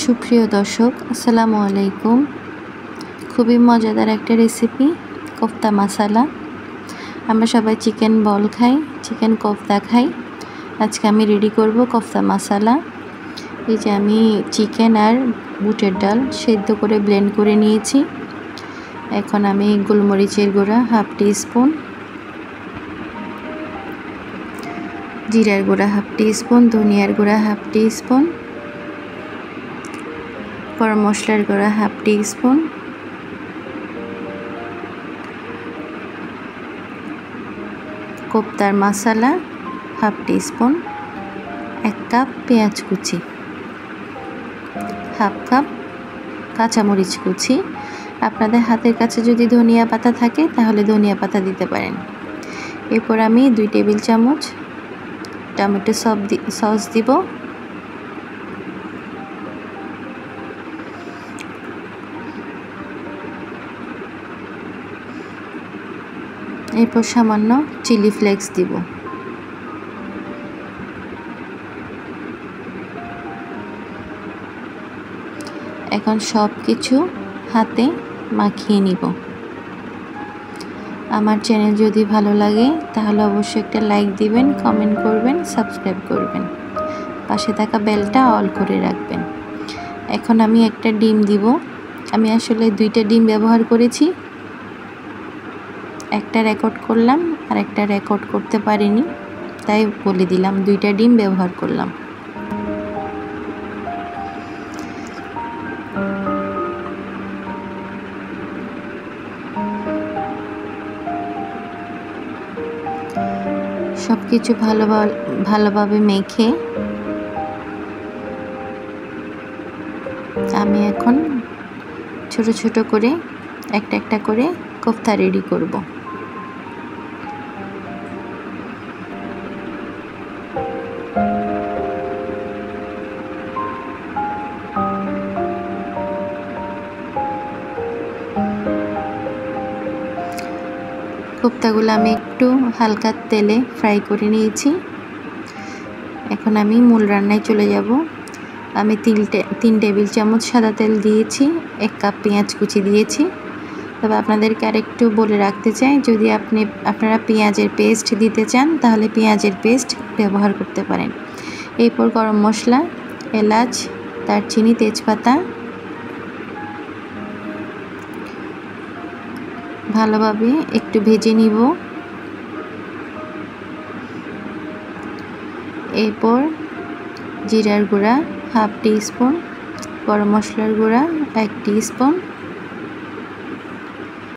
সুপ্রিয় দর্শক, আসসালামু আলাইকুম। খুবই মজাদার একটা রেসিপি, কোফতা মশলা। আমরা সবাই চিকেন বল খাই, চিকেন কোফতা খাই। আজকে আমি রেডি করব কোফতা মশলা। এই যে আমি চিকেন আর বুটের ডাল সেদ্ধ করে ব্লেন্ড করে নিয়েছি। এখন আমি গোলমরিচের গুঁড়া হাফ টি স্পুন, জিরার গুঁড়া হাফ টি স্পুন, ধনিয়ার গুঁড়া হাফ টি স্পুন, গরম মশলার গুঁড়া হাফ টি স্পুন, কোফতার মশলা হাফ টি স্পুন, 1 কাপ পেঁয়াজ কুচি, হাফ কাপ কাঁচামরিচ কুচি। আপনাদের হাতের কাছে যদি ধনিয়া পাতা থাকে তাহলে ধনিয়া পাতা দিতে পারেন। এরপর আমি 2 টেবিল চামচ টমেটো সস দিব। এরপর সামান্য চিলি ফ্লেক্স দিব। এখন সব কিছু হাতে মাখিয়ে নিব। আমার চ্যানেল যদি ভালো লাগে তাহলে অবশ্যই একটা লাইক দিবেন, কমেন্ট করবেন, সাবস্ক্রাইব করবেন, পাশে থাকা বেলটা অল করে রাখবেন। এখন আমি একটা ডিম দিব। আমি আসলে 2টা ডিম ব্যবহার করেছি, একটা রেকর্ড করলাম আর একটা রেকর্ড করতে পারিনি, তাই বলে দিলাম 2টা ডিম ব্যবহার করলাম। সব কিছু ভালোভাবে মেখে আমি এখন ছোট ছোট করে একটা করে কোফতা রেডি করব। কোফতাগুলো আমি একটু হালকা তেলে ফ্রাই করে নিয়েছি। এখন আমি মূল রান্নায় চলে যাব। আমি 3 টেবিল চামচ সাদা তেল দিয়েছি, 1 কাপ পেঁয়াজ কুচি দিয়েছি। তবে আপনাদেরকে আরেকটু বলে রাখতে চাই, যদি আপনারা পেঁয়াজের পেস্ট দিতে চান তাহলে পেঁয়াজের পেস্ট ব্যবহার করতে পারেন। এরপর গরম মশলা, এলাচ, দারচিনি, তেজপাতা ভালোভাবে একটু ভেজে নিব। এরপর জিরার গুঁড়া হাফ টি স্পুন, গরম মশলার গুঁড়া 1 টি স্পুন,